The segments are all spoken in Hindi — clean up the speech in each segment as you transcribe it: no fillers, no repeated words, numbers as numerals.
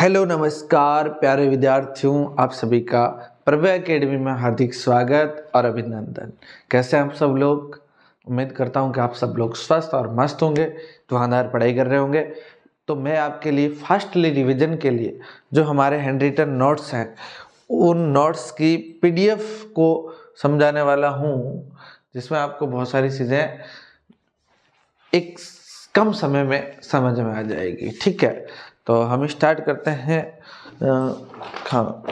हेलो नमस्कार प्यारे विद्यार्थियों, आप सभी का प्रभा एकेडमी में हार्दिक स्वागत और अभिनंदन। कैसे हैं आप सब लोग? उम्मीद करता हूं कि आप सब लोग स्वस्थ और मस्त होंगे, धुआंधार पढ़ाई कर रहे होंगे। तो मैं आपके लिए फास्टली रिवीजन के लिए जो हमारे हैंड रिटन नोट्स हैं, उन नोट्स की पीडीएफ को समझाने वाला हूँ, जिसमें आपको बहुत सारी चीज़ें एक कम समय में समझ में आ जाएगी। ठीक है, तो हम स्टार्ट करते हैं। हाँ,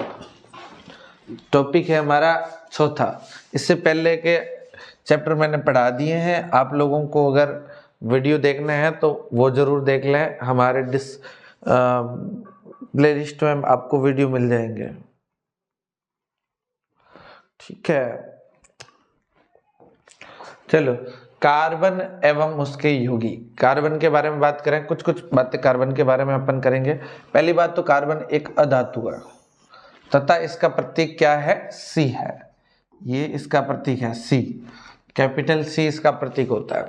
टॉपिक है हमारा चौथा। इससे पहले के चैप्टर मैंने पढ़ा दिए हैं। आप लोगों को अगर वीडियो देखने हैं तो वो ज़रूर देख लें। हमारे प्ले लिस्ट में आपको वीडियो मिल जाएंगे। ठीक है, चलो कार्बन एवं उसके यौगिक। कार्बन के बारे में बात करें, कुछ कुछ बातें कार्बन के बारे में अपन करेंगे। पहली बात तो कार्बन एक अधातु है तथा इसका प्रतीक क्या है? सी है। ये इसका प्रतीक है सी, कैपिटल सी इसका प्रतीक होता है।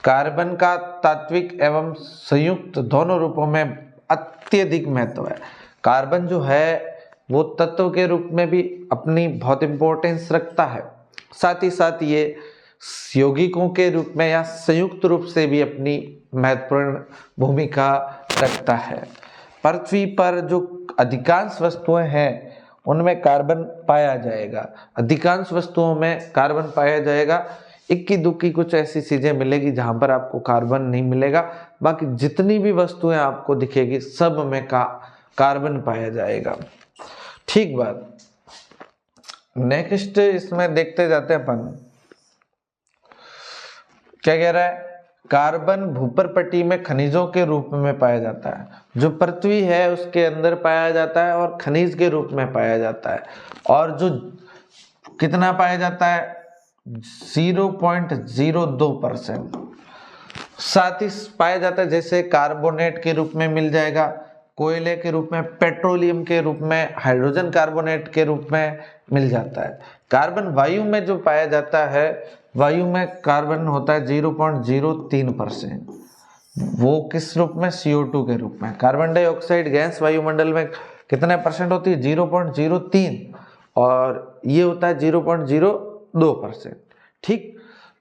कार्बन का तात्विक एवं संयुक्त दोनों रूपों में अत्यधिक महत्व है। कार्बन जो है वो तत्व के रूप में भी अपनी बहुत इंपॉर्टेंस रखता है, साथ ही साथ ये यौगिकों के रूप में या संयुक्त रूप से भी अपनी महत्वपूर्ण भूमिका रखता है। पृथ्वी पर जो अधिकांश वस्तुएं हैं उनमें कार्बन पाया जाएगा। अधिकांश वस्तुओं में कार्बन पाया जाएगा। इक्की दुक्की कुछ ऐसी चीजें मिलेगी जहां पर आपको कार्बन नहीं मिलेगा। बाकी जितनी भी वस्तुएं आपको दिखेगी सब में कार्बन पाया जाएगा। ठीक बात। नेक्स्ट इसमें देखते जाते हैं अपन क्या कह रहा है। कार्बन भूपर्पटी में खनिजों के रूप में पाया जाता है। जो पृथ्वी है उसके अंदर पाया जाता है और खनिज के रूप में पाया जाता है। और जो कितना पाया जाता है? 0.02%। साथ ही पाया जाता है जैसे कार्बोनेट के रूप में मिल जाएगा, कोयले के रूप में, पेट्रोलियम के रूप में, हाइड्रोजन कार्बोनेट के रूप में मिल जाता है। कार्बन वायु में जो पाया जाता है, वायु में कार्बन होता है 0.03%। वो किस रूप में? CO2 के रूप में। कार्बन डाइऑक्साइड गैस वायुमंडल में कितने परसेंट होती है? 0.03, और ये होता है 0.02%। ठीक,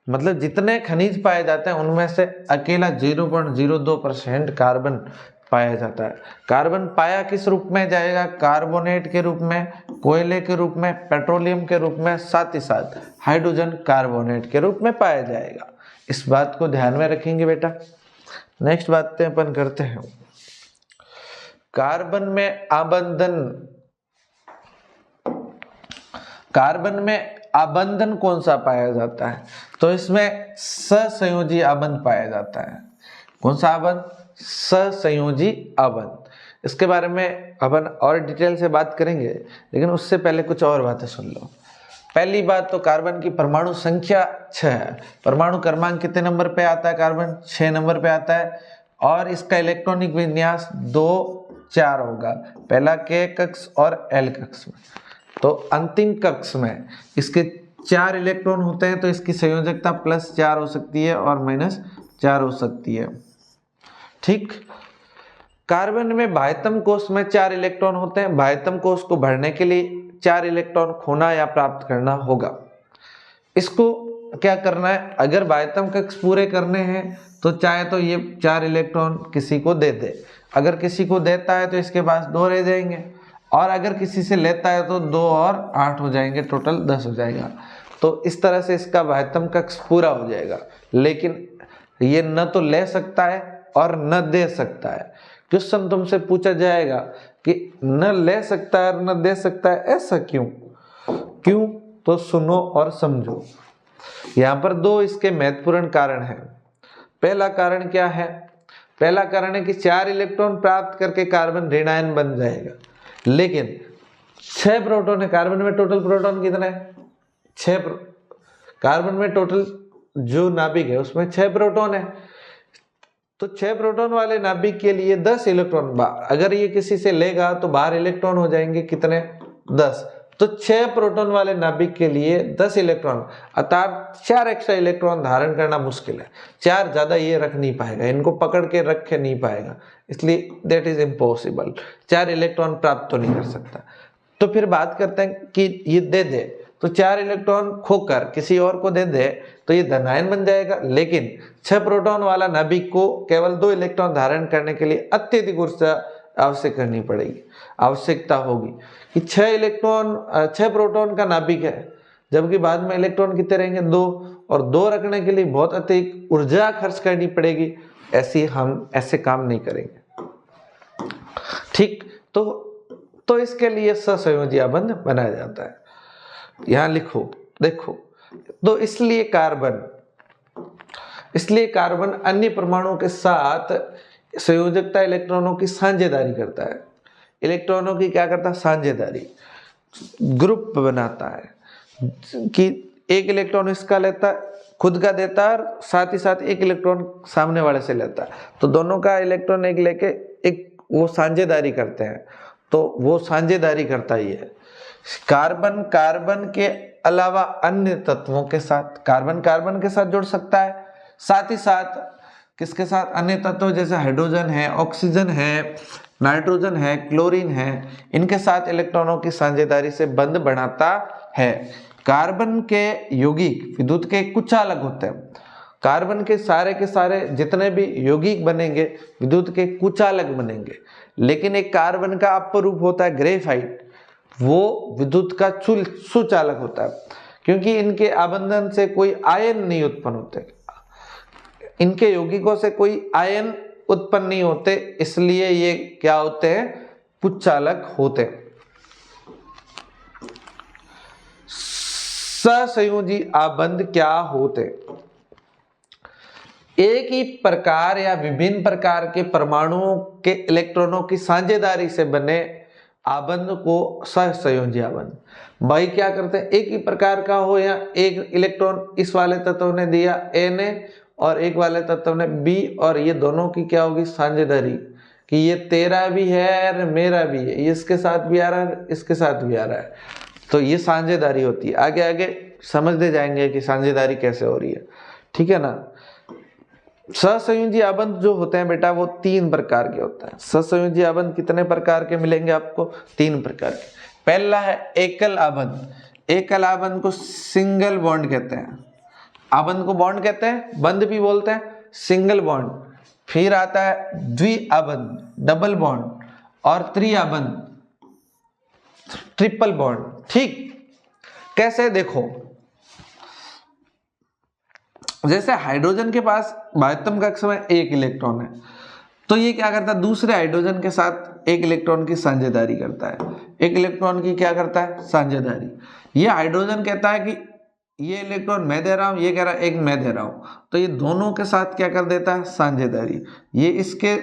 मतलब जितने खनिज पाए जाते हैं उनमें से अकेला 0.02% कार्बन पाया जाता है। कार्बन पाया किस रूप में जाएगा? कार्बोनेट के रूप में, कोयले के रूप में, पेट्रोलियम के रूप में, साथ ही साथ हाइड्रोजन कार्बोनेट के रूप में पाया जाएगा। इस बात को ध्यान में रखेंगे बेटा। नेक्स्ट बातें अपन करते हैं। कार्बन में आबंधन कौन सा पाया जाता है? तो इसमें सहसंयोजी आबंध पाया जाता है। कौन सा आबंध? सहसंयोजी आबंध। इसके बारे में अपन और डिटेल से बात करेंगे, लेकिन उससे पहले कुछ और बातें सुन लो। पहली बात तो कार्बन की परमाणु संख्या 6 है। परमाणु क्रमांक कितने नंबर पे आता है? कार्बन 6 नंबर पे आता है। और इसका इलेक्ट्रॉनिक विन्यास 2-4 होगा, पहला K कक्ष और L कक्ष में। तो अंतिम कक्ष में इसके 4 इलेक्ट्रॉन होते हैं, तो इसकी संयोजकता +4 हो सकती है और -4 हो सकती है। ठीक, कार्बन में बाह्यतम कोश में 4 इलेक्ट्रॉन होते हैं। बाह्यतम कोश को भरने के लिए 4 इलेक्ट्रॉन खोना या प्राप्त करना होगा। इसको क्या करना है? अगर बाह्यतम कक्ष पूरे करने हैं तो चाहे तो ये 4 इलेक्ट्रॉन किसी को दे दे। अगर किसी को देता है तो इसके पास 2 रह जाएंगे, और अगर किसी से लेता है तो 2 और 8 हो जाएंगे, टोटल 10 हो जाएगा। तो इस तरह से इसका बाह्यतम कक्ष पूरा हो जाएगा। लेकिन ये न तो ले सकता है और न दे सकता है। क्वेश्चन तुमसे पूछा जाएगा कि न ले सकता है और न दे सकता है, ऐसा क्यों? तो सुनो और समझो। यहाँ पर 2 इसके महत्वपूर्ण कारण हैं। पहला कारण क्या है? पहला कारण है कि 4 इलेक्ट्रॉन प्राप्त करके कार्बन ऋणायन बन जाएगा, लेकिन 6 प्रोटॉन है। कार्बन में टोटल प्रोटॉन कितने हैं? 6। कार्बन में टोटल जो नाभिक है उसमें 6 प्रोटॉन है। तो 6 प्रोटॉन वाले नाभिक के लिए 10 इलेक्ट्रॉन, अगर ये किसी से लेगा तो बाहर इलेक्ट्रॉन हो जाएंगे कितने? 10। तो 6 प्रोटॉन वाले नाभिक के लिए 10 इलेक्ट्रॉन अर्थात 4 एक्स्ट्रा इलेक्ट्रॉन धारण करना मुश्किल है। 4 ज्यादा ये रख नहीं पाएगा, इनको पकड़ के रख के नहीं पाएगा, इसलिए दैट इज इम्पॉसिबल। 4 इलेक्ट्रॉन प्राप्त तो नहीं कर सकता। तो फिर बात करते हैं कि ये दे दे, तो 4 इलेक्ट्रॉन खोकर किसी और को दे दे तो ये धनायन बन जाएगा। लेकिन 6 प्रोटॉन वाला नाभिक को केवल 2 इलेक्ट्रॉन धारण करने के लिए अत्यधिक ऊर्जा आवश्यक करनी पड़ेगी, आवश्यकता होगी कि 6 प्रोटॉन का नाभिक है, जबकि बाद में इलेक्ट्रॉन कितने रहेंगे 2, और 2 रखने के लिए बहुत अत्यधिक ऊर्जा खर्च करनी पड़ेगी। हम ऐसे काम नहीं करेंगे, ठीक। तो इसके लिए सहसंयोजी आबंध बनाया जाता है। यहां लिखो, देखो, तो इसलिए कार्बन अन्य परमाणुओं के साथ संयोजकता इलेक्ट्रॉनों की साझेदारी करता है। इलेक्ट्रॉनों की क्या करता है? साझेदारी, ग्रुप बनाता है कि एक इलेक्ट्रॉन इसका लेता है, खुद का देता है, और साथ ही साथ एक इलेक्ट्रॉन सामने वाले से लेता है। तो दोनों का इलेक्ट्रॉन एक लेके एक वो साझेदारी करते हैं, तो वो साझेदारी करता ही है। कार्बन के अलावा अन्य तत्वों के साथ, कार्बन के साथ जुड़ सकता है, साथ ही साथ किसके साथ? अन्य तत्व जैसे हाइड्रोजन है, ऑक्सीजन है, नाइट्रोजन है, क्लोरीन है, इनके साथ इलेक्ट्रॉनों की साझेदारी से बंध बनाता है। कार्बन के यौगिक विद्युत के कुचालक होते हैं। कार्बन के सारे जितने भी यौगिक बनेंगे विद्युत के कुचालक बनेंगे। लेकिन एक कार्बन का अपरूप होता है ग्रेफाइट, वो विद्युत का सुचालक होता है, क्योंकि इनके आबंधन से कोई आयन नहीं उत्पन्न होते, इनके यौगिकों से कोई आयन उत्पन्न नहीं होते, इसलिए ये क्या होते हैं? कुचालक होते हैं। सहसंयोजी आबंध क्या होते? एक ही प्रकार या विभिन्न प्रकार के परमाणुओं के इलेक्ट्रॉनों की साझेदारी से बने आबंध को सहसंयोजी आबंध। भाई क्या करते हैं? एक ही प्रकार का हो या एक इलेक्ट्रॉन इस वाले तत्व ने दिया ए ने और एक वाले तत्व ने बी, और ये दोनों की क्या होगी? साझेदारी, कि ये तेरा भी है और मेरा भी है, ये इसके साथ भी आ रहा है, इसके साथ भी आ रहा है, तो ये साझेदारी होती है। आगे आगे समझते जाएंगे कि साझेदारी कैसे हो रही है, ठीक है ना। सहसंयोजी आबंध जो होते हैं बेटा वो 3 प्रकार के होते हैं। सहसंयोजी आबंध कितने प्रकार के मिलेंगे आपको? 3 प्रकार के। पहला है एकल आबंध। एकल आबंध को सिंगल बॉन्ड कहते हैं। आबंध को बॉन्ड कहते हैं, बंध भी बोलते हैं, सिंगल बॉन्ड। फिर आता है द्विआबंध, डबल बॉन्ड, और त्रिआबंध, ट्रिपल बॉन्ड। ठीक, कैसे? देखो, जैसे हाइड्रोजन के पास बाह्यतम कक्ष में 1 इलेक्ट्रॉन है, तो ये क्या करता है? दूसरे हाइड्रोजन के साथ 1 इलेक्ट्रॉन की साझेदारी करता है। 1 इलेक्ट्रॉन की क्या करता है? साझेदारी। ये हाइड्रोजन कहता है कि ये इलेक्ट्रॉन मैं दे रहा हूं, ये कह रहा है एक मैं दे रहा हूं, तो ये दोनों के साथ क्या कर देता है? साझेदारी। ये इसके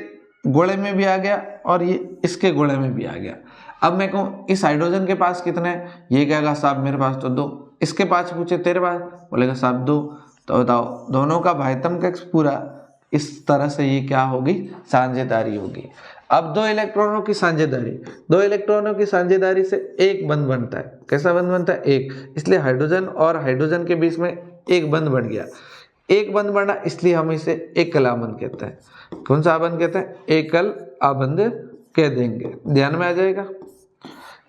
गोले में भी आ गया और ये इसके गोले में भी आ गया। अब मैं कहूँ इस हाइड्रोजन के पास कितने हैं? ये कहेगा साहब मेरे पास तो 2। इसके पास पूछे तेरे पास, बोलेगा साहब 2। तो बताओ, दोनों का बाह्यतम कक्ष पूरा। इस तरह से ये क्या होगी? साझेदारी होगी। अब 2 इलेक्ट्रॉनों की साझेदारी, 2 इलेक्ट्रॉनों की साझेदारी से एक बंध बनता है। कैसा बंध बनता है? एक। इसलिए हाइड्रोजन और हाइड्रोजन के बीच में एक बंध बन गया। एक बंध बना, इसलिए हम इसे एकल आबंध कहते हैं। कौन सा आबंध कहते हैं? एकल आबंध कह देंगे, ध्यान में आ जाएगा।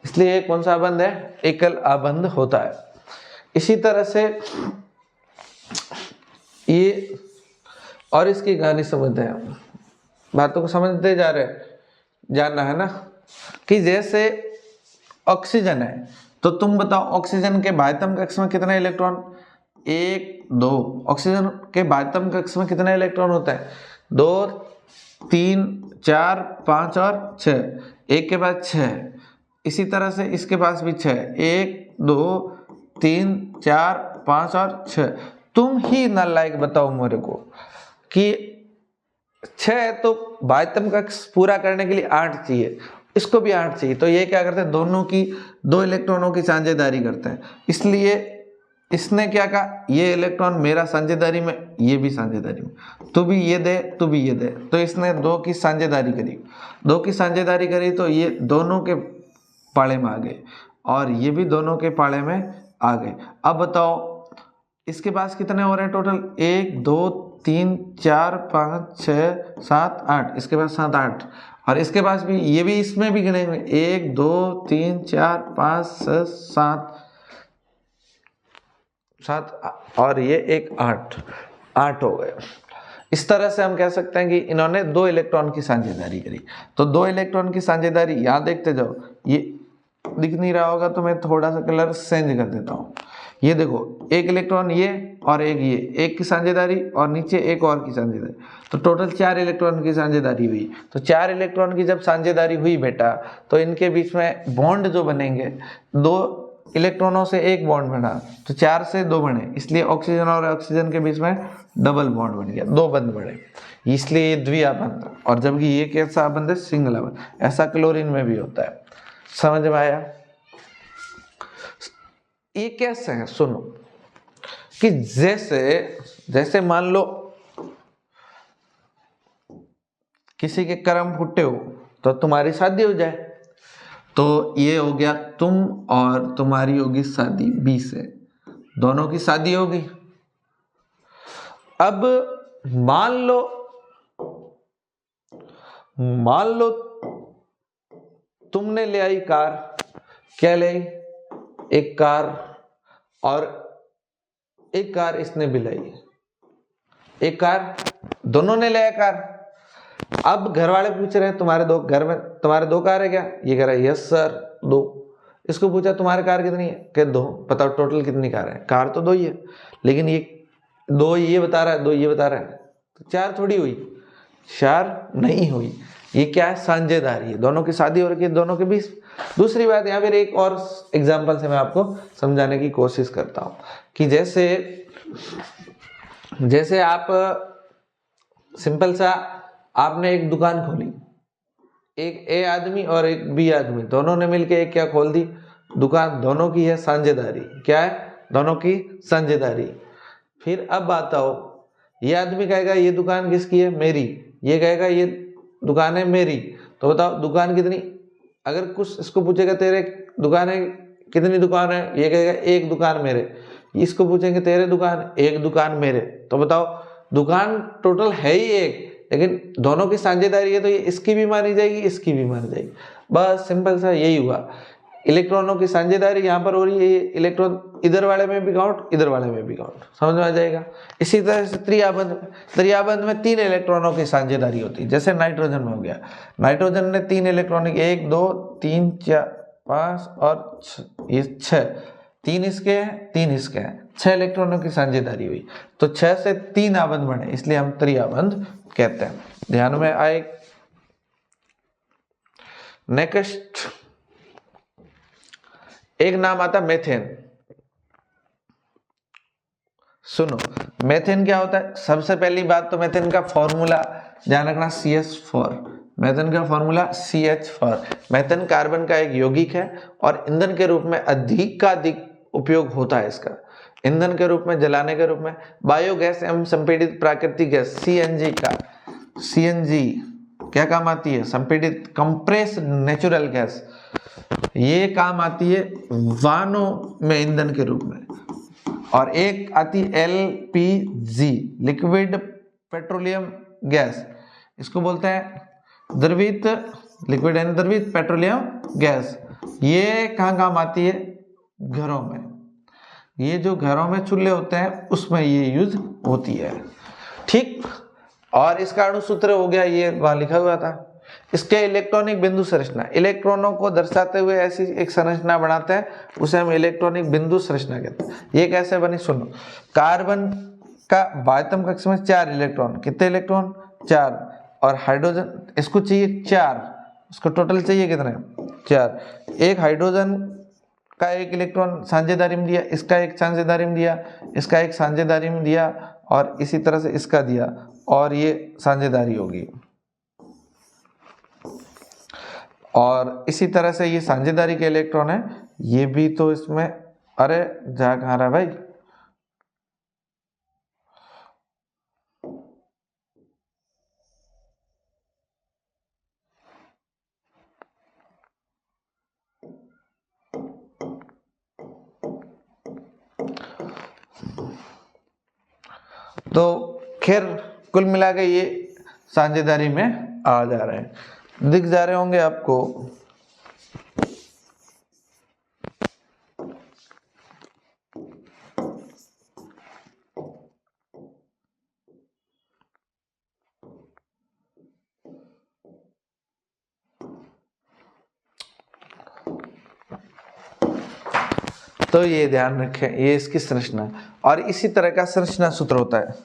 इसलिए कौन सा आबंध है? एकल आबंध होता है। इसी तरह से ये और इसकी कहानी समझते हैं, हम बातों को समझते जा रहे हैं, जानना है ना। कि जैसे ऑक्सीजन है, तो तुम बताओ ऑक्सीजन के बाह्यतम कक्ष में कितने इलेक्ट्रॉन? 1 2। ऑक्सीजन के बाह्यतम कक्ष में कितने इलेक्ट्रॉन होता है? 2 3 4 5 और 6। एक के बाद 6। इसी तरह से इसके पास भी 6। 1 2 3 4 5 और 6। तुम ही नालायक बताओ मेरे को कि 6 है तो बाह्यतम कक्ष पूरा करने के लिए 8 चाहिए, इसको भी 8 चाहिए। तो ये क्या करते हैं? दोनों की 2 इलेक्ट्रॉनों की साझेदारी करते हैं। इसलिए इसने क्या कहा? ये इलेक्ट्रॉन मेरा साझेदारी में, ये भी साझेदारी में, तू भी ये दे, तू भी ये दे। तो इसने 2 की साझेदारी करी, 2 की साझेदारी करी, तो ये दोनों के पाले में आ गए। और ये भी दोनों के पाले में आ गए। अब बताओ इसके पास कितने हो रहे हैं टोटल, 1 2 3 4 5 6 7 8, इसके पास 7 8, और इसके पास भी, ये भी इसमें भी गिने हुए 1 2 3 4 5 6 7 7 और ये एक 8 हो गए। इस तरह से हम कह सकते हैं कि इन्होंने 2 इलेक्ट्रॉन की साझेदारी करी। तो 2 इलेक्ट्रॉन की साझेदारी यहाँ देखते जाओ, ये दिख नहीं रहा होगा तो मैं थोड़ा सा कलर चेंज कर देता हूँ। ये देखो, एक इलेक्ट्रॉन ये और एक ये, एक की साझेदारी और नीचे एक और की साझेदारी, तो टोटल 4 इलेक्ट्रॉन की साझेदारी हुई। तो 4 इलेक्ट्रॉन की जब साझेदारी हुई बेटा, तो इनके बीच में बॉन्ड जो बनेंगे, 2 इलेक्ट्रॉनों से एक बॉन्ड बना, तो 4 से 2 बने, इसलिए ऑक्सीजन और ऑक्सीजन के बीच में डबल बॉन्ड बन गया, 2 बंध बने, इसलिए ये द्विआबंध। और जबकि ये कैसा आबंध है, सिंगल आबंध। ऐसा क्लोरीन में भी होता है। समझ में आया? ये कैसे है, सुनो, कि जैसे मान लो किसी के कर्म फुटे हो तो तुम्हारी शादी हो जाए, तो ये हो गया तुम और तुम्हारी होगी शादी, 20 से, दोनों की शादी होगी। अब मान लो तुमने ले आई कार, क्या ले आई, एक कार, और एक कार इसने भी लाई, एक कार, दोनों ने ले आया कार। अब घर वाले पूछ रहे हैं तुम्हारे तुम्हारे 2 कार है क्या, ये कह रहा है यस सर 2। इसको पूछा तुम्हारे कार कितनी है, कह 2। बताओ टोटल कितनी कार है, कार तो 2 ही है, लेकिन ये 2 ये बता रहा है, 2 ये बता रहा है, तो 4 थोड़ी हुई, 4 नहीं हुई। ये क्या है, साझेदारी है, दोनों की शादी हो रही है, दोनों के बीच। दूसरी बात, यहाँ पर एक और एग्जाम्पल से मैं आपको समझाने की कोशिश करता हूँ कि जैसे आप सिंपल सा, आपने एक दुकान खोली, एक ए आदमी और एक बी आदमी, दोनों ने मिलकर एक क्या खोल दी, दुकान, दोनों की है साझेदारी। क्या है, दोनों की साझेदारी। फिर अब आता हो, ये आदमी कहेगा ये दुकान किसकी है, मेरी, ये कहेगा ये दुकान है मेरी। तो बताओ दुकान कितनी, अगर कुछ इसको पूछेगा तेरे दुकान है कितनी दुकान है, ये कहेगा एक दुकान मेरे। इसको पूछेंगे तेरे दुकान, एक दुकान मेरे। तो बताओ दुकान टोटल है ही एक, लेकिन दोनों की साझेदारी है, तो ये इसकी भी मानी जाएगी, इसकी भी मानी जाएगी। बस सिंपल सा यही हुआ, इलेक्ट्रॉनों की साझेदारी यहाँ पर हो रही है, इलेक्ट्रॉन इधर वाले में भी काउंट, इधर वाले में भी काउंट। समझ में आ जाएगा? इसी तरह से त्रिआबंध में 3 इलेक्ट्रॉनों की साझेदारी होती है। जैसे नाइट्रोजन में हो गया, नाइट्रोजन ने 3 इलेक्ट्रॉन, 1 2 3 4 5 और 6, 3 इसके हैं 3 इसके हैं, 6 इलेक्ट्रॉनों की साझेदारी हुई, तो 6 से 3 आबंध बने, इसलिए हम त्रिआबंध कहते हैं। ध्यान में आए? नेक्स्ट एक नाम आता मेथेन। सुनो, मेथेन क्या होता है? सबसे पहली बात तो मेथेन का फॉर्मूला ध्यान रखना, CH4। मेथेन का फॉर्मूला CH4। मेथेन कार्बन का एक यौगिक है और ईंधन के रूप में अधिक का अधिक उपयोग होता है इसका, ईंधन के रूप में, जलाने के रूप में। बायोगैस एवं संपीड़ित प्राकृतिक गैस CNG का, CNG क्या काम आती है? संपीड़ित कंप्रेस्ड नेचुरल गैस, ये काम आती है वाहनों में ईंधन के रूप में। और एक आती है LPG, लिक्विड पेट्रोलियम गैस, इसको बोलते हैं द्रवित, लिक्विड एंड द्रवित पेट्रोलियम गैस। ये कहाँ काम आती है? घरों में, ये जो घरों में चूल्हे होते हैं उसमें ये यूज होती है। ठीक, और इसका अणुसूत्र हो गया, ये वहां लिखा हुआ था। इसके इलेक्ट्रॉनिक बिंदु संरचना, इलेक्ट्रॉनों को दर्शाते हुए ऐसी एक संरचना बनाते हैं, उसे हम इलेक्ट्रॉनिक बिंदु संरचना कहते हैं। ये कैसे बनी, सुनो। कार्बन का बाह्यतम कक्ष में 4 इलेक्ट्रॉन, कितने इलेक्ट्रॉन? 4। और हाइड्रोजन, इसको चाहिए 4, उसको टोटल चाहिए कितने? 4। एक हाइड्रोजन का एक इलेक्ट्रॉन साझेदारी में दिया, इसका एक साझेदारी में दिया, इसका एक साझेदारी में दिया, और इसी तरह से इसका दिया, और ये साझेदारी होगी। और इसी तरह से ये साझेदारी के इलेक्ट्रॉन है, ये भी तो इसमें, अरे जा कहाँ रहा भाई, तो खैर कुल मिला के ये साझेदारी में आ जा रहे हैं, दिख जा रहे होंगे आपको। तो ये ध्यान रखें, ये इसकी संरचना। और इसी तरह का संरचना सूत्र होता है।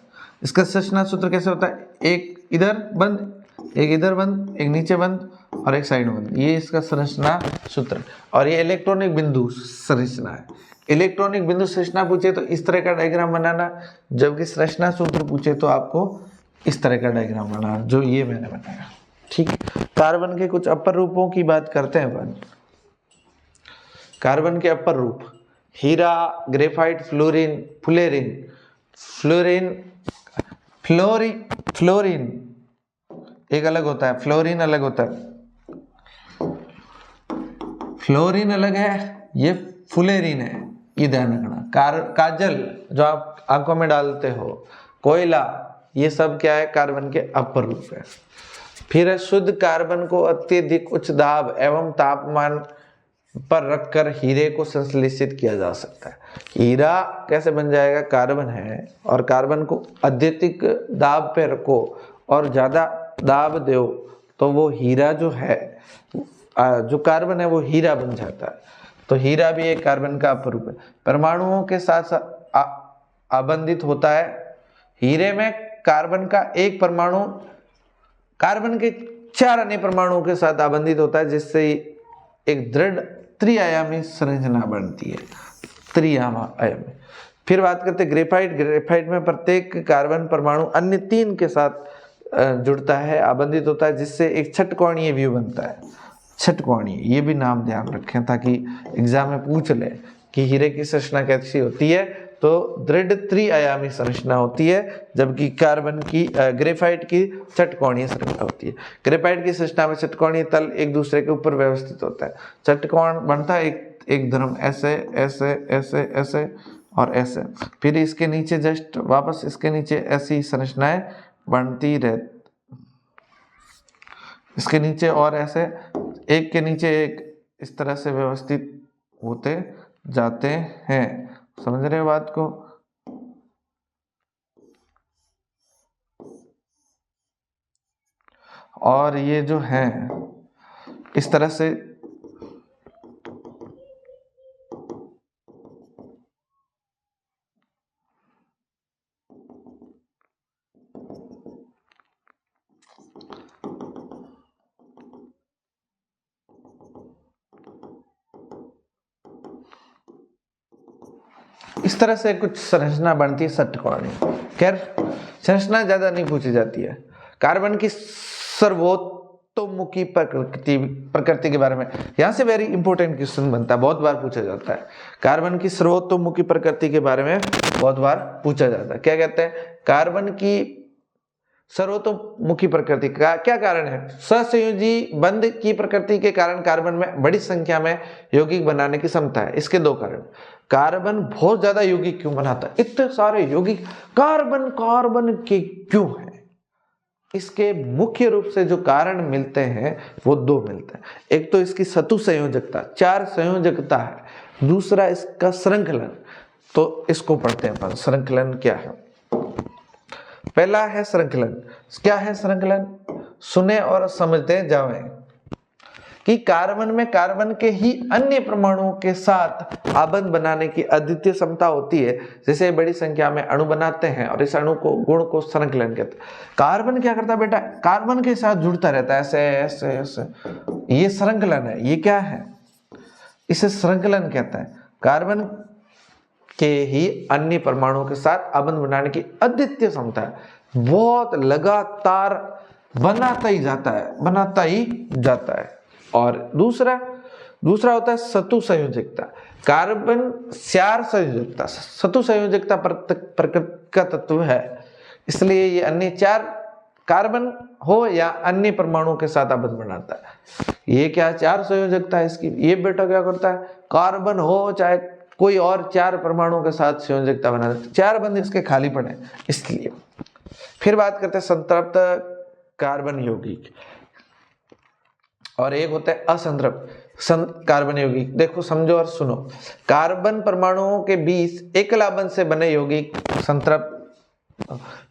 इसका संरचना सूत्र कैसे होता है, एक इधर बंद, एक इधर बंद, एक नीचे बंद और एक साइड बंद, ये इसका संरचना सूत्र। और ये इलेक्ट्रॉनिक बिंदु संरचना है। इलेक्ट्रॉनिक बिंदु संरचना पूछे तो इस तरह का डायग्राम बनाना, जबकि संरचना सूत्र पूछे तो आपको इस तरह का डायग्राम बनाना, जो ये मैंने बनाया। ठीक है, कार्बन के कुछ अपर रूपों की बात करते हैं अपन। कार्बन के अपर रूप, हीरा, graphite, fullerene, fullerene, fullerene, fullerene एक अलग होता है, फ्लोरीन अलग होता है। फ्लोरीन अलग है, ये फ्लोरीन है, ये ध्यान रखना। काजल जो आप आंखों में डालते हो, कोयला, ये सब क्या है, कार्बन के अपर रूप है। फिर शुद्ध कार्बन को अत्यधिक उच्च दाब एवं तापमान पर रखकर हीरे को संश्लेषित किया जा सकता है। हीरा कैसे बन जाएगा, कार्बन है और कार्बन को अत्यधिक दाब पे रखो और ज्यादा दाब दो तो वो हीरा जो है, जो कार्बन है वो हीरा बन जाता है। तो हीरा भी एक कार्बन का अपरूप है। परमाणुओं के साथ आबंधित होता है। हीरे में कार्बन का एक परमाणु कार्बन के 4 अन्य परमाणुओं के साथ आबंधित होता है, जिससे एक दृढ़ त्रिआयामी संरचना बनती है, त्रिआयामी। फिर बात करते हैं ग्रेफाइट। ग्रेफाइट में प्रत्येक कार्बन परमाणु अन्य 3 के साथ जुड़ता है, आबंधित होता है, जिससे एक षटकोणीय व्यू बनता है। षटकोणीय, ये भी नाम ध्यान रखें ताकि एग्जाम में पूछ ले कि हीरे की संरचना कैसी होती है, तो दृढ़ त्रिआयामी संरचना होती है, जबकि कार्बन की ग्रेफाइट की षटकोणीय संरचना होती है। ग्रेफाइट की संरचना में षटकोणीय तल एक दूसरे के ऊपर व्यवस्थित होता है। षटकोण बनता है एक धर्म ऐसे ऐसे ऐसे ऐसे और ऐसे, फिर इसके नीचे जस्ट वापस इसके नीचे ऐसी संरचनाएं बनती रहती, इसके नीचे और ऐसे एक के नीचे एक इस तरह से व्यवस्थित होते जाते हैं। समझ रहे हो बात को? और ये जो है इस तरह से इस तरह से कुछ संरचना बनती है षटकोणीय। खैर संरचना ज्यादा नहीं पूछी जाती है। कार्बन की सर्वोत्तोमुखी प्रकृति के बारे में यहाँ से वेरी इंपॉर्टेंट क्वेश्चन बनता है, बहुत बार पूछा जाता है। कार्बन की सर्वोत्तोमुखी प्रकृति के बारे में बहुत बार पूछा जाता है। क्या कहते हैं, कार्बन की सर्वतोमुखी प्रकृति का क्या कारण है? सहसंयोजी बंध की प्रकृति के कारण कार्बन में बड़ी संख्या में यौगिक बनाने की क्षमता है। इसके 2 कारण। कार्बन बहुत ज्यादा यौगिक क्यों बनाता है? इतने सारे यौगिक कार्बन के क्यों हैं? इसके मुख्य रूप से जो कारण मिलते हैं वो 2 मिलते हैं। एक तो इसकी सतु संयोजकता, 4 संयोजकता है। दूसरा इसका श्रृंखलन। तो इसको पढ़ते हैं अपन, श्रृंखलन क्या है। पहला है श्रृंखलन। क्या है श्रृंखलन? सुने और समझते जावें कि कार्बन में कार्बन के ही अन्य परमाणुओं के साथ आबंध बनाने की अद्वितीय क्षमता होती है। जैसे बड़ी संख्या में अणु बनाते हैं और इस अणु को गुण को श्रृंखलन कहते हैं। कार्बन क्या करता है बेटा? कार्बन के साथ जुड़ता रहता है ऐसे ऐसे ऐसे, ये श्रृंखलन है। ये क्या है? इसे श्रृंखलन कहता है। कार्बन के ही अन्य परमाणुओं के साथ आबंध बनाने की अद्वितीय क्षमता है, बहुत लगातार बनाता ही जाता है। और दूसरा होता है सतु संयोजकता। कार्बन 4 संयोजकता, सतु संयोजकता प्रकृति का तत्व है, इसलिए ये अन्य 4 कार्बन हो या अन्य परमाणुओं के साथ आबंध बनाता है। ये क्या 4 संयोजकता है इसकी। ये बेटा क्या करता है, कार्बन हो चाहे कोई और 4 परमाणुओं के साथ संयोजकता बना देते, 4 बंध इसके खाली पड़े इसलिए। फिर बात करते हैं संतृप्त कार्बन यौगिक, और एक होता है असंतृप्त कार्बन यौगिक। देखो समझो और सुनो, कार्बन परमाणुओं के बीच एकल बंध से बने यौगिक संतृप्त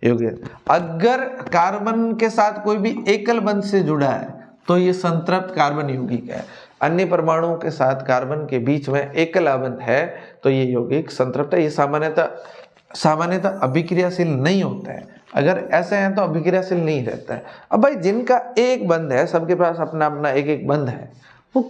यौगिक। अगर कार्बन के साथ कोई भी एकल बंध से जुड़ा है तो ये संतृप्त कार्बन यौगिक है। अन्य परमाणुओं के साथ कार्बन के बीच में एकल बंध है तो ये यौगिक संतृप्त है। ये सामान्यतः अभिक्रियाशील नहीं होता है, अगर ऐसे हैं तो अभिक्रियाशील नहीं रहता है। अब भाई जिनका एक बंध है, सबके पास अपना अपना एक एक बंध है, वो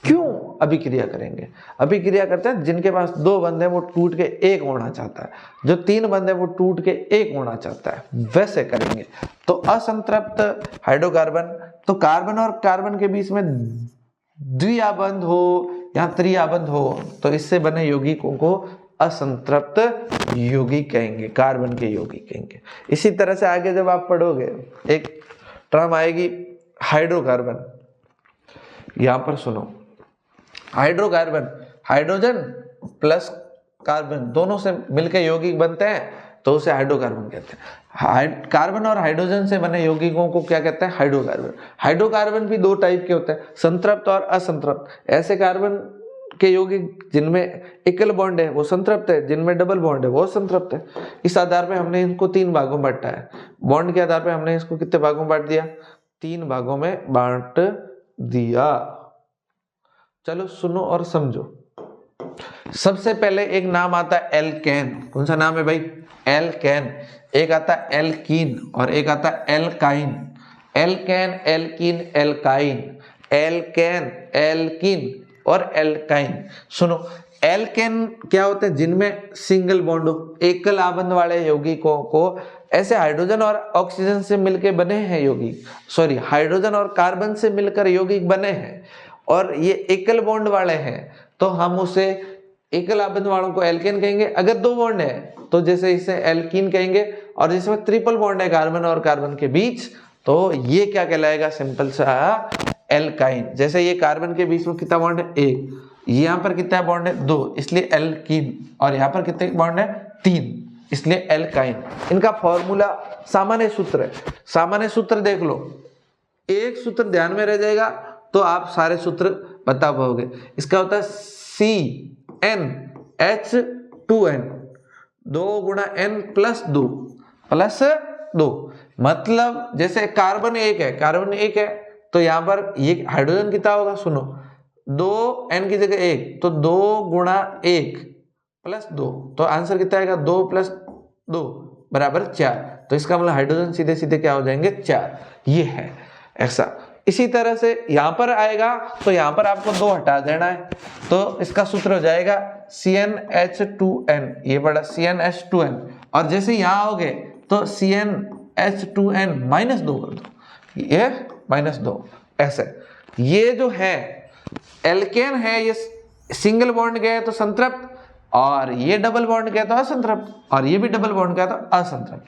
क्यों अभिक्रिया करेंगे? अभिक्रिया करते हैं जिनके पास 2 बंध है वो टूट के एक होना चाहता है, जो 3 बंध है वो टूट के एक होना चाहता है, वैसे करेंगे। तो असंतृप्त हाइड्रोकार्बन, तो कार्बन और कार्बन के बीच में द्विआबंध हो या त्रिआबंध हो तो इससे बने यौगिकों को असंतृप्त यौगिक कहेंगे, कार्बन के यौगिक कहेंगे। इसी तरह से आगे जब आप पढ़ोगे एक टर्म आएगी हाइड्रोकार्बन। यहां पर सुनो, हाइड्रोकार्बन हाइड्रोजन प्लस कार्बन दोनों से मिलकर यौगिक बनते हैं तो उसे हाइड्रोकार्बन कहते हैं। कार्बन और हाइड्रोजन से बने यौगिकों को क्या कहते हैं? हाइड्रोकार्बन। हाइड्रोकार्बन भी 2 टाइप के होते हैं, संतृप्त और असंतृप्त। ऐसे कार्बन के यौगिक जिनमें एकल बॉन्ड है वो संतृप्त है, जिनमें डबल बॉन्ड है वो संतृप्त है। इस आधार पे हमने इनको 3 भागों में बांटा है। बॉन्ड के आधार पे हमने इसको कितने भागों में बांट दिया? 3 भागों में बांट दिया। चलो सुनो और समझो। सबसे पहले एक नाम आता है एल्केन। कौन सा नाम है भाई? एल्केन। एक आता है एल्कीन और एक आता है alkyne. Alkane, alkene, alkyne. Alkane, alkene और एल्काइन। सुनो, एल्केन क्या होते हैं? जिनमें सिंगल बॉन्ड हो, एकल आबंध वाले यौगिकों को, ऐसे हाइड्रोजन और ऑक्सीजन से मिलकर बने हैं यौगिक, सॉरी हाइड्रोजन और कार्बन से मिलकर यौगिक बने हैं और ये एकल बॉन्ड वाले हैं तो हम उसे एकल आबंध वालों को एल्केन कहेंगे। अगर 2 बॉन्ड है तो जैसे इसे एल्कीन कहेंगे, और जिसमें ट्रिपल बॉन्ड है कार्बन और कार्बन के बीच तो ये क्या कहलाएगा? सिंपल सा एल्काइन। जैसे ये कार्बन के बीच में कितना बॉन्ड है? 1। यहाँ पर कितना बॉन्ड है? 2, इसलिए एल्कीन। और यहाँ पर कितने बॉन्ड है? 3, इसलिए एल्काइन। इनका फॉर्मूला सामान्य सूत्र है। सामान्य सूत्र देख लो, एक सूत्र ध्यान में रह जाएगा तो आप सारे सूत्र बता पाओगे। इसका होता है CnH2n, 2 गुणा n प्लस 2 मतलब जैसे कार्बन 1 है तो यहां पर ये हाइड्रोजन कितना होगा? सुनो, 2 n की जगह 1 तो 2 गुणा 1 प्लस 2, तो आंसर कितना आएगा? 2 प्लस 2 बराबर 4। तो इसका मतलब हाइड्रोजन सीधे सीधे क्या हो जाएंगे? 4। ये है ऐसा। इसी तरह से यहां पर आएगा तो यहां पर आपको 2 हटा देना है तो इसका सूत्र हो जाएगा CnH2n। ये बड़ा CnH2n, और जैसे यहां आओगे तो CnH2n -2 कर दो, ये -2 ऐसे। ये जो है एल्केन है, ये सिंगल बॉन्ड के है तो संतृप्त, और ये डबल बॉन्ड के है तो असंतृप्त, और ये भी डबल बॉन्ड का है तो असंतृप्त।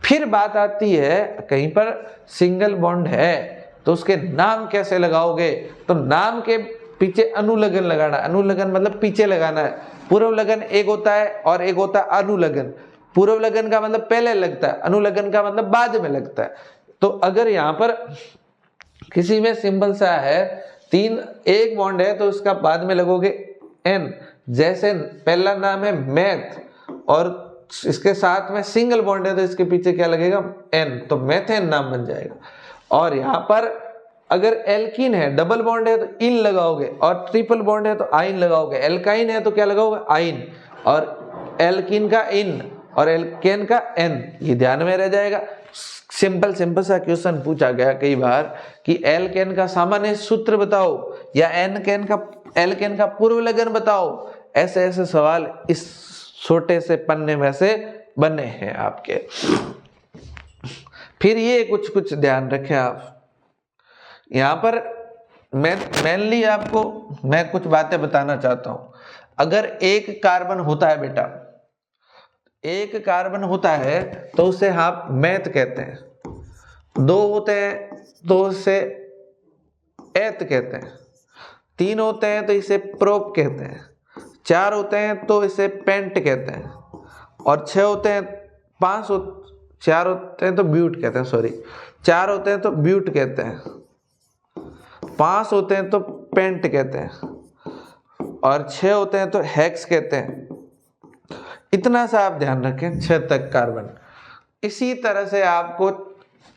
फिर बात आती है कहीं पर सिंगल बॉन्ड है तो उसके नाम कैसे लगाओगे? तो नाम के पीछे अनुलग्न लगाना। अनुलग्न मतलब पीछे लगाना है। पूर्व लगन एक होता है और एक होता है अनुलग्न। पूर्व लगन का मतलब पहले लगता है, अनुलग्न का मतलब बाद में लगता है। तो अगर यहाँ पर किसी में सिंपल सा है 3 एक बॉन्ड है तो उसका बाद में लगोगे n। जैसे पहला नाम है मैथ और इसके साथ में सिंगल बॉन्ड है तो इसके पीछे क्या लगेगा? n, तो मैथेन नाम बन जाएगा। और यहाँ पर अगर एल्कीन है, डबल बॉन्ड है तो इन लगाओगे, और ट्रिपल बॉन्ड है तो आइन लगाओगे। एल्काइन है तो क्या लगाओगे? आइन, और एल्कीन का इन और एल्केन का एन। ये ध्यान में रह जाएगा। सिंपल सा क्वेश्चन पूछा गया कई बार कि एल्केन का सामान्य सूत्र बताओ या एल्केन का पूर्व लगन बताओ। ऐसे ऐसे सवाल इस छोटे से पन्ने में से बने हैं आपके। फिर ये कुछ ध्यान रखें आप। यहाँ पर मेनली आपको मैं कुछ बातें बताना चाहता हूं। अगर एक कार्बन होता है बेटा, एक कार्बन होता है तो उसे आप मैथ कहते हैं। 2 होते हैं तो उसे एथ कहते हैं। 3 होते हैं तो इसे प्रोप कहते हैं। 4 होते हैं तो इसे पेंट कहते हैं, और 6 होते हैं, 4 होते हैं तो ब्यूट कहते हैं, सॉरी 4 होते हैं तो ब्यूट कहते हैं, 5 होते हैं तो पेंट कहते हैं, और 6 होते हैं तो हेक्स कहते हैं। इतना सा आप ध्यान रखें, 6 तक कार्बन। इसी तरह से आपको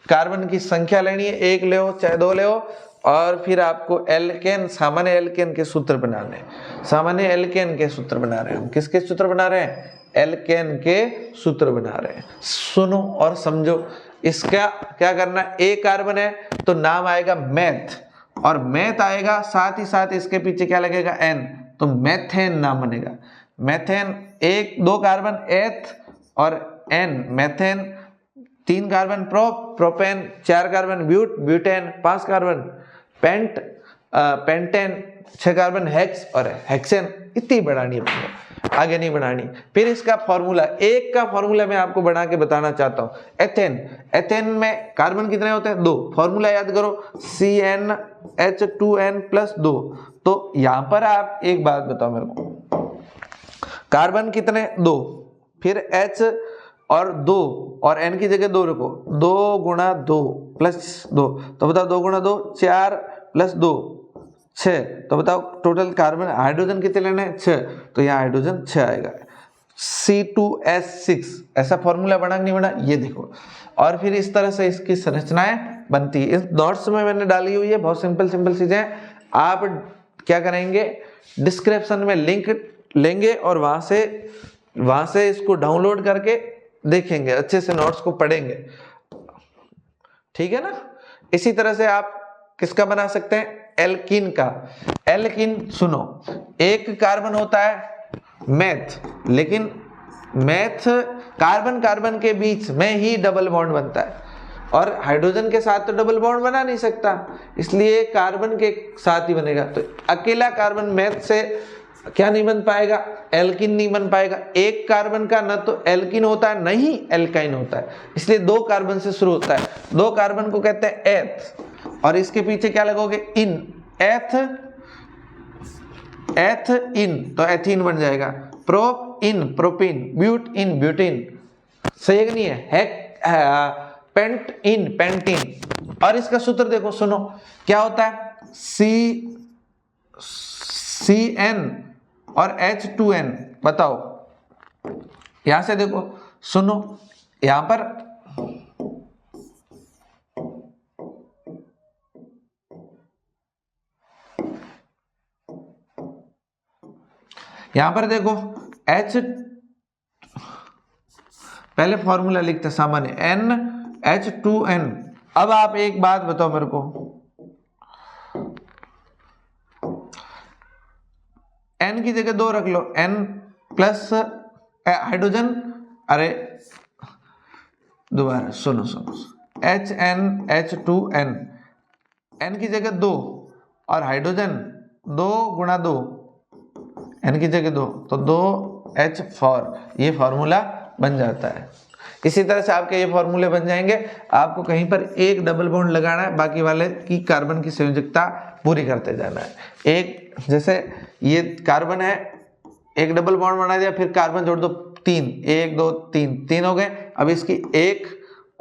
कार्बन की संख्या लेनी है, 1 ले हो चाहे 2 ले हो, और फिर आपको एल्केन, सामान्य एल्केन के सूत्र बनाने हैं। सामान्य एल्केन के सूत्र बना रहे हैं हम। किसके सूत्र बना रहे हैं? एल्केन के सूत्र बना रहे हैं। सुनो और समझो। इसका क्या करना, एक कार्बन है तो नाम आएगा मैथ, और मैथ आएगा साथ ही साथ इसके पीछे क्या लगेगा, एन, तो मैथेन नाम बनेगा। मैथेन, 1-2 कार्बन एथ और ane, methane. 3 carbon propane, 4 carbon butane, 5 carbon pentane, 6 carbon hex और हेक्सेन। इतनी बढ़ानी है, आगे नहीं बढ़ानी। फिर इसका फॉर्मूला, एक का फॉर्मूला मैं आपको बना के बताना चाहता हूं। एथेन, एथेन में कार्बन कितने होते हैं? 2। फॉर्मूला याद करो, CnH2n+2। तो यहां पर आप एक बात बताओ मेरे को, कार्बन कितने? 2, फिर H और 2 और N की जगह 2 रखो, 2 × 2 + 2, तो बताओ 2 × 2 4 + 2 6, तो बताओ टोटल कार्बन हाइड्रोजन कितने लेने हैं? 6, तो यहाँ हाइड्रोजन 6 आएगा। C2H6, ऐसा फॉर्मूला बना नहीं बना, ये देखो। और फिर इस तरह से इसकी संरचनाएं बनती है। इस नोट्स में मैंने डाली हुई है, बहुत सिंपल चीजें। आप क्या करेंगे, डिस्क्रिप्शन में लिंक लेंगे और वहां से इसको डाउनलोड करके देखेंगे, अच्छे से नोट्स को पढ़ेंगे, ठीक है ना। इसी तरह से आप किसका बना सकते हैं? एल्कीन का। एल्कीन सुनो, एक कार्बन होता है मैथ, लेकिन मैथ कार्बन कार्बन के बीच में ही डबल बॉन्ड बनता है, और हाइड्रोजन के साथ तो डबल बॉन्ड बना नहीं सकता, इसलिए कार्बन के साथ ही बनेगा। तो अकेला कार्बन मैथ से क्या नहीं बन पाएगा? एल्कीन नहीं बन पाएगा। एक कार्बन का न तो एल्कीन होता है, न ही एल्काइन होता है, इसलिए 2 कार्बन से शुरू होता है। 2 कार्बन को कहते हैं एथ, और इसके पीछे क्या लगोगे? इन, एथ इन, तो एथीन बन जाएगा। Prop ene, propene, but ene, butene. सही है कि नहीं है? Pent ene, pentene. और इसका सूत्र देखो, सुनो क्या होता है, CN और H2N। बताओ, यहां से देखो, सुनो, यहां पर देखो H, पहले फॉर्मूला लिखते सामान्य, NH2N। अब आप एक बात बताओ मेरे को, N की जगह 2 रख लो, N प्लस हाइड्रोजन, अरे दोबारा सुनो, HNH2N, N की जगह 2 और हाइड्रोजन 2 × 2, N की जगह 2, तो 2H4, ये फॉर्मूला बन जाता है। इसी तरह से आपके ये फॉर्मूले बन जाएंगे। आपको कहीं पर एक डबल बॉन्ड लगाना है, बाकी वाले की कार्बन की संयोजकता पूरी करते जाना है। एक, जैसे ये कार्बन है, एक डबल बॉन्ड बना दिया, फिर कार्बन जोड़ दो 3, 1 2 3 हो गए। अब इसकी 1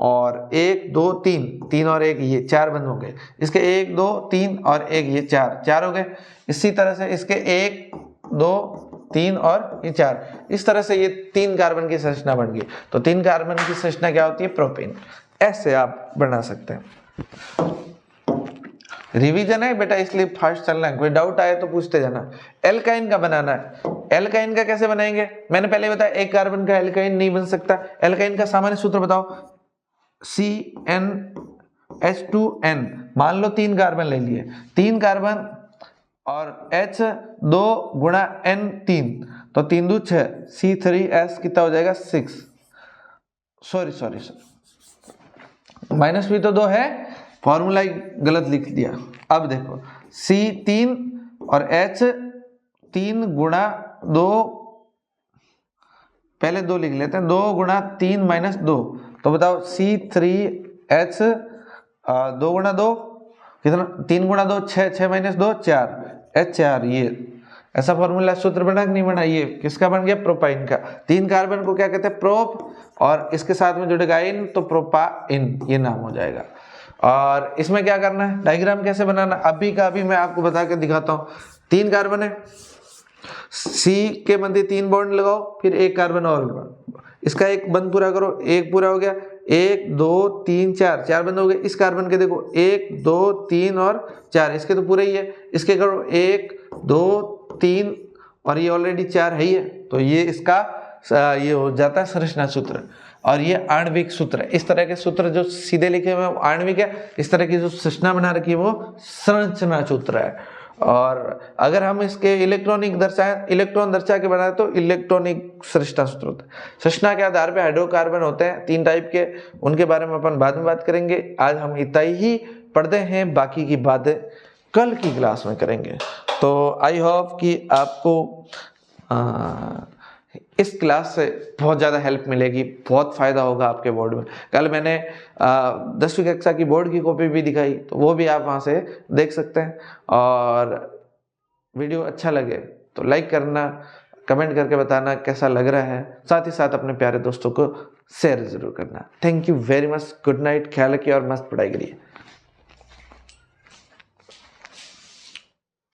और 1 2 3 और 1 ये 4 बंद हो गए। इसके 1 2 3 और 1 ये 4 हो गए। इसी तरह से इसके 1 2 3 और ये 4, इस तरह से ये 3 कार्बन की संरचना बन गई। तो 3 कार्बन की संरचना क्या होती है? प्रोपेन। ऐसे आप बना सकते हैं। रिवीजन है बेटा, इसलिए फास्ट चलना है, कोई डाउट आए तो पूछते जाना। एल्काइन का बनाना है। एल्काइन का कैसे बनाएंगे? मैंने पहले बताया, एक कार्बन का एल्काइन नहीं बन सकता। एल्काइन का सामान्य सूत्र बताओ, CnH2n। मान लो 3 कार्बन ले लिए, 3 कार्बन और H 2 × N 3, तो 3 2 6, C3S कितना हो जाएगा? 6। सॉरी, माइनस भी तो 2 है, फॉर्मूला गलत लिख दिया। अब देखो, C3 और H 3 × 2, पहले 2 लिख लेते हैं, 2 × 3 - 2, तो बताओ C3H 2 × 2 कितना? 3 × 2 6, 6 - 2 4, H4, ये ऐसा फॉर्मूला सूत्र बना कि नहीं बना? ये किसका बन गया? प्रोपाइन का। 3 कार्बन को क्या कहते हैं? प्रोप, और इसके साथ में जुड़ेगा इन तो प्रोपाइन, ये नाम हो जाएगा। और इसमें क्या करना है? डायग्राम कैसे बनाना, अभी का अभी मैं आपको बता के दिखाता हूँ। 3 कार्बन है, सी के मध्य 3 बॉन्ड लगाओ, फिर 1 कार्बन और लगाओ, इसका एक बंद पूरा करो, 1 पूरा हो गया, 1 2 3 4 बंद हो गए। इस कार्बन के देखो 1 2 3 और 4, इसके तो पूरे ही है, इसके करो 1 2 3 और ये ऑलरेडी 4 है ही है, तो ये इसका ये हो जाता है संरचना सूत्र। और ये आणविक सूत्र है। इस तरह के सूत्र जो सीधे लिखे हुए हैं आणविक है, इस तरह की जो संरचना बना रखी है वो संरचना सूत्र है। और अगर हम इसके इलेक्ट्रॉनिक इलेक्ट्रॉन दर्शा के बनाए तो इलेक्ट्रॉनिक संरचना सूत्र होता है। संरचना के आधार पे हाइड्रोकार्बन होते हैं 3 टाइप के, उनके बारे में अपन बाद में बात करेंगे। आज हम इतना ही पढ़ते हैं, बाकी की बातें कल की क्लास में करेंगे। तो आई होप कि आपको इस क्लास से बहुत ज़्यादा हेल्प मिलेगी, बहुत फ़ायदा होगा आपके बोर्ड में। कल मैंने 10वीं कक्षा की बोर्ड की कॉपी भी दिखाई, तो वो भी आप वहाँ से देख सकते हैं। और वीडियो अच्छा लगे तो लाइक करना, कमेंट करके बताना कैसा लग रहा है, साथ ही साथ अपने प्यारे दोस्तों को शेयर ज़रूर करना। Thank you very much, good night, ख्याल रखिए और मस्त पढ़ाई करिए।